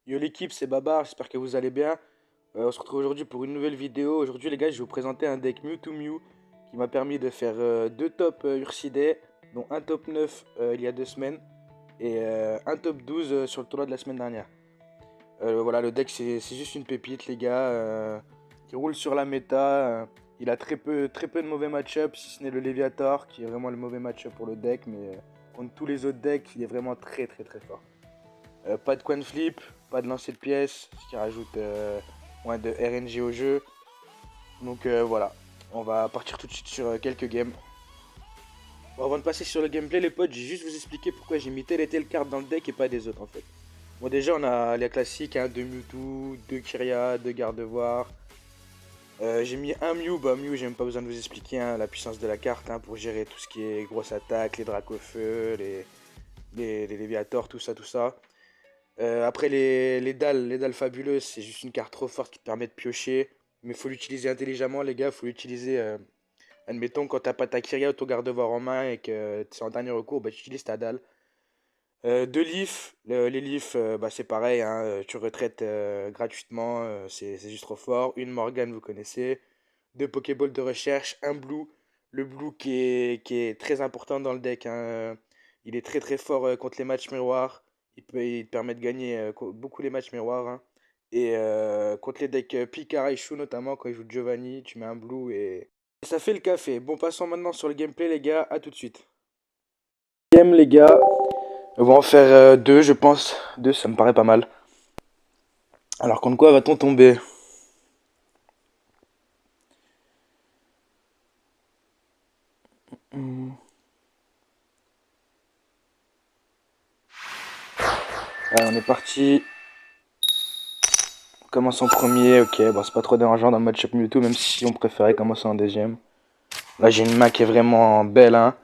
Yo l'équipe, c'est Babar, j'espère que vous allez bien. On se retrouve aujourd'hui pour une nouvelle vidéo. Aujourd'hui les gars, je vais vous présenter un deck Mewtwo Mew qui m'a permis de faire deux tops Ursidé, dont un top 9 il y a 2 semaines et un top 12 sur le tournoi de la semaine dernière. Voilà, le deck c'est juste une pépite les gars, qui roule sur la méta. Il a très peu de mauvais match-up, si ce n'est le Léviator qui est vraiment le mauvais match-up pour le deck, mais contre tous les autres decks, il est vraiment très fort. Pas de coin flip, pas de lancer de pièces, ce qui rajoute moins de RNG au jeu. Donc voilà, on va partir tout de suite sur quelques games. Bon, avant de passer sur le gameplay les potes, j'ai juste vous expliquer pourquoi j'ai mis telle et telle carte dans le deck et pas des autres en fait. Bon déjà on a les classiques, hein, 2 Mewtwo, 2 Kyria, 2 Gardevoir. J'ai mis un Mew, bah Mew j'ai même pas besoin de vous expliquer hein, la puissance de la carte hein, pour gérer tout ce qui est grosse attaque, les Dracofeu, les Léviators, tout ça. Après les dalles fabuleuses, c'est juste une carte trop forte qui te permet de piocher. Mais faut l'utiliser intelligemment les gars, faut l'utiliser. Admettons quand t'as pas ta Kyria ou ton garde-voir en main et que c'est en dernier recours, bah tu utilises ta dalle. Deux Leaf, les Leaf bah, c'est pareil, hein, tu retraites gratuitement, c'est juste trop fort. Une Morgane vous connaissez. Deux Pokéballs de recherche, un Blue. Le Blue qui est très important dans le deck, hein. Il est très fort contre les matchs miroirs. Il te permet de gagner beaucoup les matchs miroirs, hein. Et contre les decks Pika et Shu notamment, quand il joue Giovanni, tu mets un Blue et ça fait le café. Bon, passons maintenant sur le gameplay les gars, à tout de suite. Game les gars, on va en faire deux je pense. Deux ça me paraît pas mal. Alors contre quoi va-t-on tomber? Hmm. Allez, on est parti. On commence en premier, ok, bon c'est pas trop dérangeant dans le match-up Mewtwo, même si on préférait commencer en deuxième. Là j'ai une main qui est vraiment belle, hein.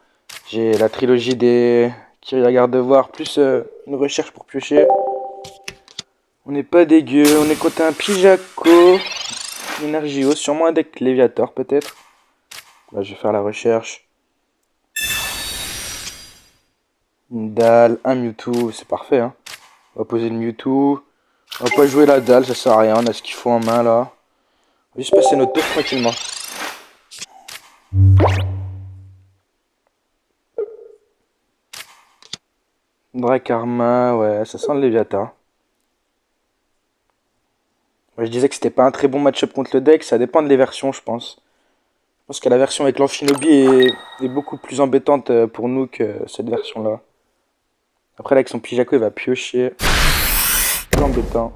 J'ai la trilogie des Kyria Gardevoir, plus une recherche pour piocher. On n'est pas dégueu, on est côté un Pijaco, une Energio, sûrement un deck Léviator peut-être. Là je vais faire la recherche. Une dalle, un Mewtwo, c'est parfait, hein. On va poser le Mewtwo. On va pas jouer la dalle, ça sert à rien, on a ce qu'il faut en main là. On va juste passer notre tour tranquillement. Dracarmin, ouais, ça sent le Léviathan. Moi, je disais que c'était pas un très bon match-up contre le deck, ça dépend des versions, je pense. Je pense que la version avec l'Amphinobi est beaucoup plus embêtante pour nous que cette version-là. Après, là, avec son Pijaco, il va piocher. C'est embêtant.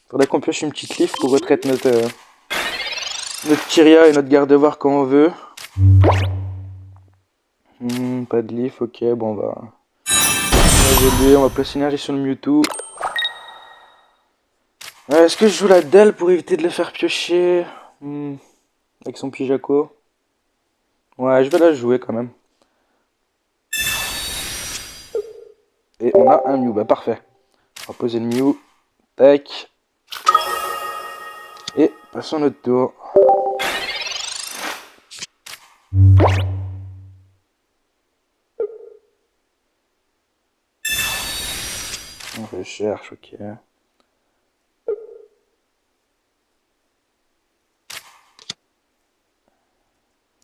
Faudrait qu'on pioche une petite leaf pour retraite notre Kyria et notre Gardevoir quand on veut. Pas de leaf, ok, bon, on va placer énergie sur le Mewtwo. Est-ce que je joue la dalle pour éviter de le faire piocher avec son Pijaco? Ouais, je vais la jouer quand même. Et on a un Mew, bah parfait. On va poser le Mew. Tac. Et passons notre tour. On recherche, ok.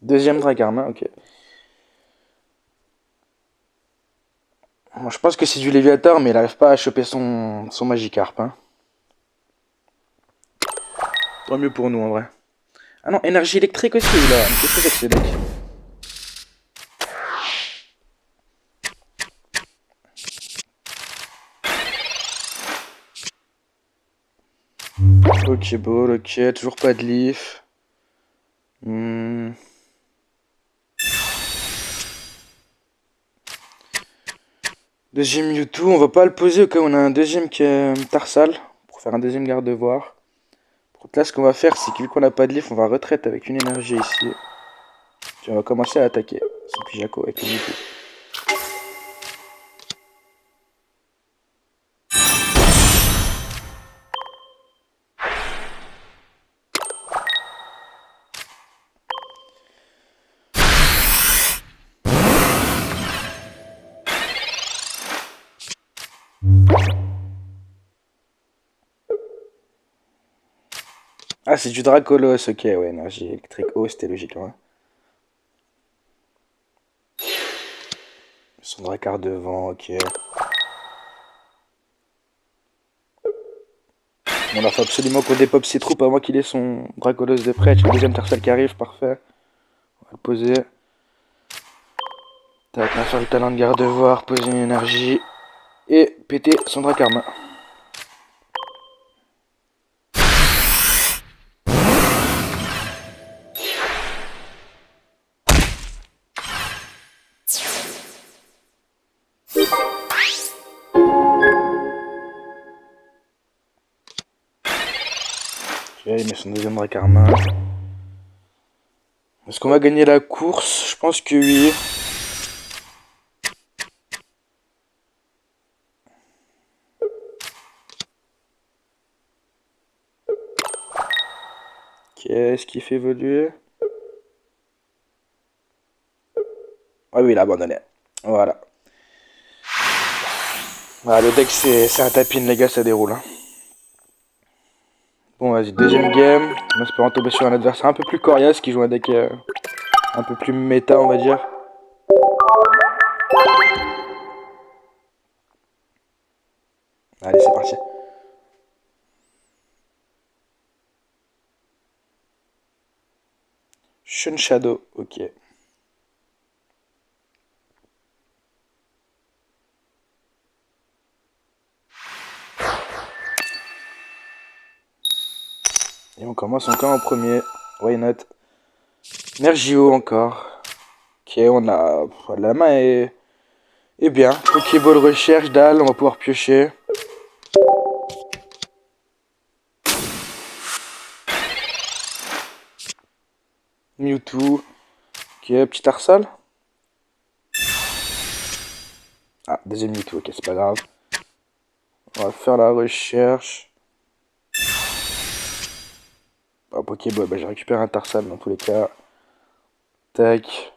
Deuxième Dracarmin, ok. Bon, je pense que c'est du Léviator, mais il n'arrive pas à choper son Magikarp. Hein. Tant mieux pour nous en vrai. Ah non, énergie électrique aussi là. Qu'est-ce que c'est que ce deck? Ok, ball, ok. Toujours pas de leaf. Deuxième Mewtwo, on va pas le poser au cas où on a un deuxième qui est Tarsal. Pour faire un deuxième garde-voir. Là, ce qu'on va faire, c'est que vu qu'on n'a pas de leaf, on va retraite avec une énergie ici. Puis on va commencer à attaquer son Pijaco avec le Mewtwo. Ah, c'est du Dracolos, ok, ouais, énergie électrique. Oh, c'était logique, hein. Son Dracar devant, ok. Bon, là, faut absolument qu'on dépop ses troupes avant qu'il ait son Dracolos de près. J'ai le deuxième Tarsal qui arrive, parfait. On va le poser. Tac, on va faire le talent de garde-voir, poser une énergie. Et péter son Dracarme. Ok, il met son deuxième Dracarme. Est-ce qu'on va gagner la course? Je pense que oui. Qu'est-ce qu'il fait évoluer? Ah oui, il a abandonné. Voilà. Voilà, le deck c'est un tapin, les gars, ça déroule, hein. Bon, vas-y, deuxième game. En espérant tomber sur un adversaire un peu plus coriace qui joue un deck un peu plus méta, on va dire. Allez, c'est parti. Shun Shadow, ok. Et on commence encore en premier. Why not? Mergio encore. Ok, on a. La main est bien. Pokéball recherche, dalle, on va pouvoir piocher. Mewtwo. Ok, petit Arsal. Ah, deuxième Mewtwo, ok, c'est pas grave. On va faire la recherche. Ah, Pokéball, bah, j'ai récupéré un Tarsal dans tous les cas. Tac.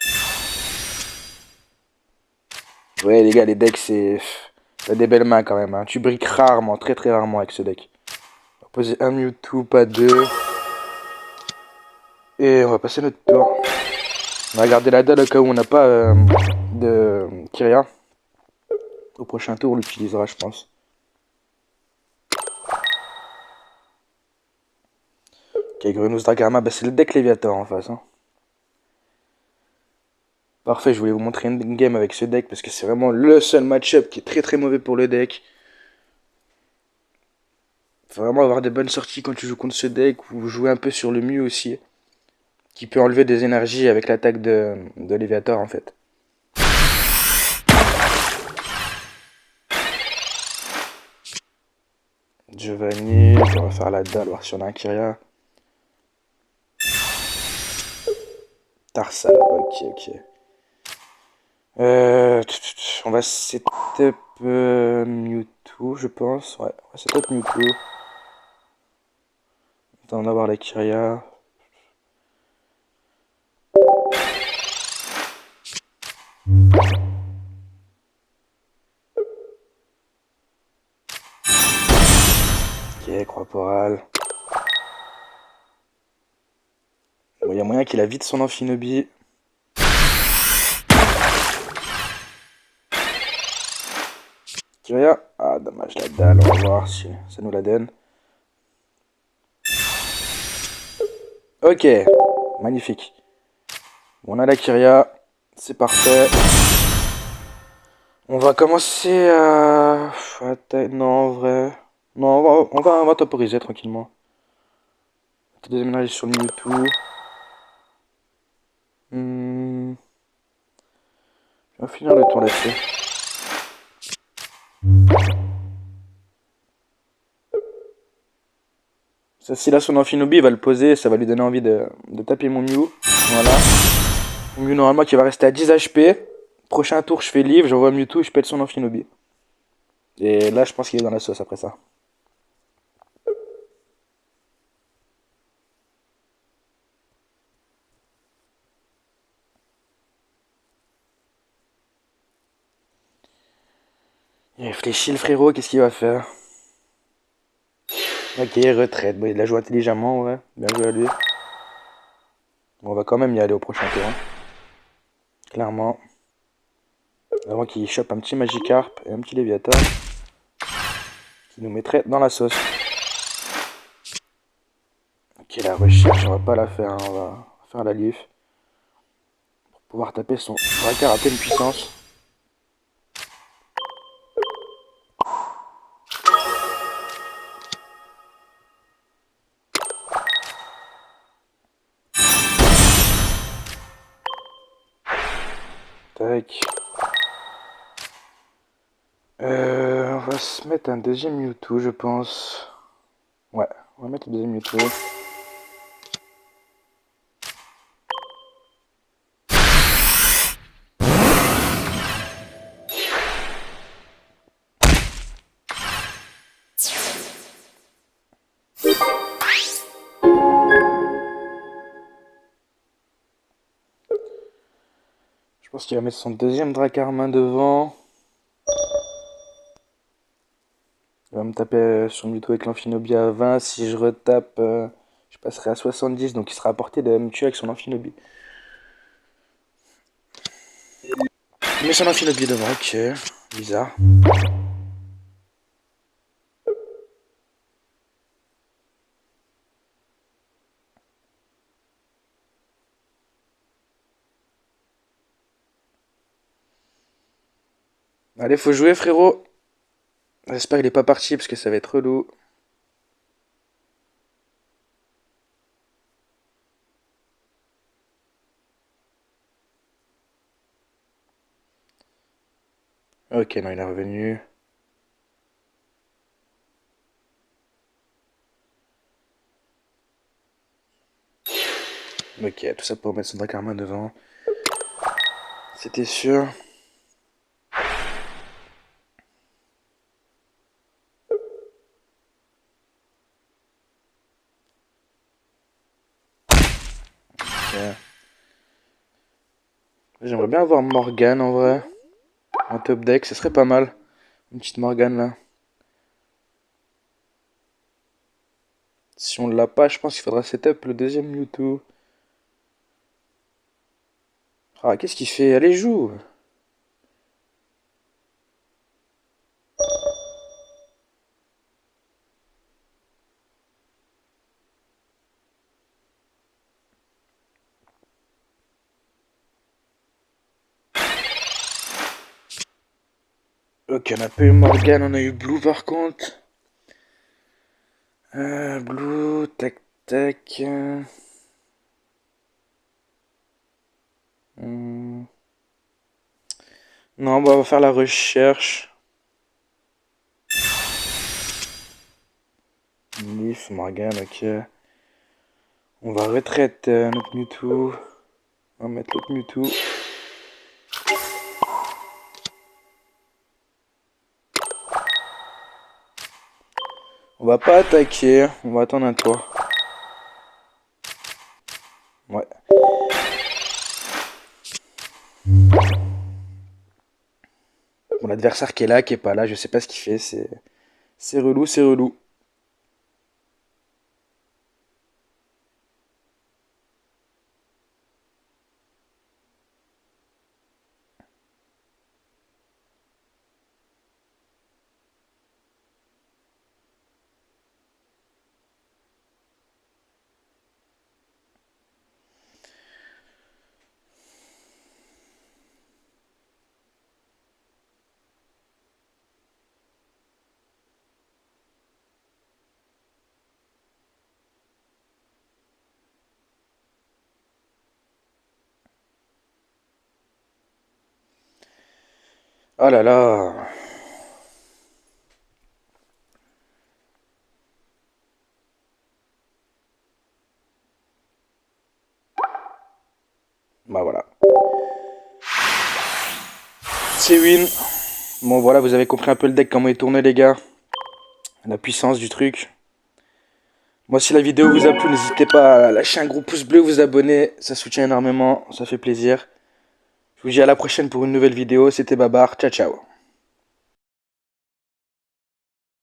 Ouais, les gars, les decks, c'est. T'as des belles mains quand même, hein. Tu briques rarement, très très rarement avec ce deck. On va poser un Mewtwo, pas deux. Et on va passer notre tour. On va garder la dalle au cas où on n'a pas de Kyria. Au prochain tour, on l'utilisera, je pense. Ok, Grunus Dragarma, bah, c'est le deck Léviator en face, hein. Parfait, je voulais vous montrer une game avec ce deck parce que c'est vraiment le seul match-up qui est très très mauvais pour le deck. Faut vraiment avoir des bonnes sorties quand tu joues contre ce deck ou jouer un peu sur le Mew aussi, qui peut enlever des énergies avec l'attaque de Léviator en fait. Giovanni, on va faire la dalle, voir si on a un Kyria. Tarsal, ok, ok. On va setup Mewtwo, je pense. Ouais, on va setup Mewtwo. Attends, on va voir la Kyria. Ok, Croix-Poral. Bon, il y a moyen qu'il a vite son Amphinobi. Kyria. Ah, dommage, la dalle. On va voir si ça nous la donne. Ok, magnifique. Bon, on a la Kyria. C'est parfait. On va commencer à. Non, en vrai. Non, on va temporiser tranquillement. Deuxième énergie sur le Mewtwo. On va finir le tour là-dessus. Ça, s'il a son Amphinobi, il va le poser, ça va lui donner envie de taper mon Mew. Voilà. Mon Mew, normalement, qui va rester à 10 HP. Prochain tour, je fais livre, j'envoie Mewtwo, je pète son Amphinobi. Et là, je pense qu'il est dans la sauce après ça. Il réfléchit le frérot, qu'est-ce qu'il va faire? Ok, retraite. Bon, il a joué intelligemment, ouais. Bien joué à lui. Bon, on va quand même y aller au prochain tour, hein. Clairement. Avant qu'il chope un petit Magikarp et un petit Léviathan. Qui nous mettrait dans la sauce. Ok, la recherche, on va pas la faire, hein. On va faire la life. Pour pouvoir taper son Drakkar à pleine puissance. Tac. On va se mettre un deuxième Mewtwo, je pense. Ouais, on va mettre le deuxième Mewtwo. Je pense qu'il va mettre son deuxième Drakkar main devant. Il va me taper sur Mewtwo avec l'Amphinobie à 20. Si je retape, je passerai à 70. Donc il sera à portée de me tuer avec son Amphinobie. Il met son Amphinobie devant, ok. Bizarre. Allez, faut jouer, frérot. J'espère qu'il est pas parti parce que ça va être relou. Ok, non, il est revenu. Ok, tout ça pour mettre son Drakkar main devant. C'était sûr. Ok. J'aimerais bien avoir Morgane en vrai. En top deck, ce serait pas mal. Une petite Morgane là. Si on l'a pas, je pense qu'il faudra setup le deuxième Mewtwo. Ah, qu'est-ce qu'il fait? Allez, joue! Ok, on a pas eu Morgane, on a eu Blue par contre. Blue, tac tac. Non, bah, on va faire la recherche. Leaf, Morgane, ok. On va retraite notre Mewtwo. On va mettre l'autre Mewtwo. On va pas attaquer, on va attendre un tour. Ouais. Bon, l'adversaire qui est là, qui est pas là, je sais pas ce qu'il fait, c'est relou, c'est relou. Oh là là. Bah voilà. C'est win. Bon voilà, vous avez compris un peu le deck, comment il tournait les gars. La puissance du truc. Moi si la vidéo vous a plu, n'hésitez pas à lâcher un gros pouce bleu, vous abonner, ça soutient énormément, ça fait plaisir. Je vous dis à la prochaine pour une nouvelle vidéo, c'était Babar, ciao ciao.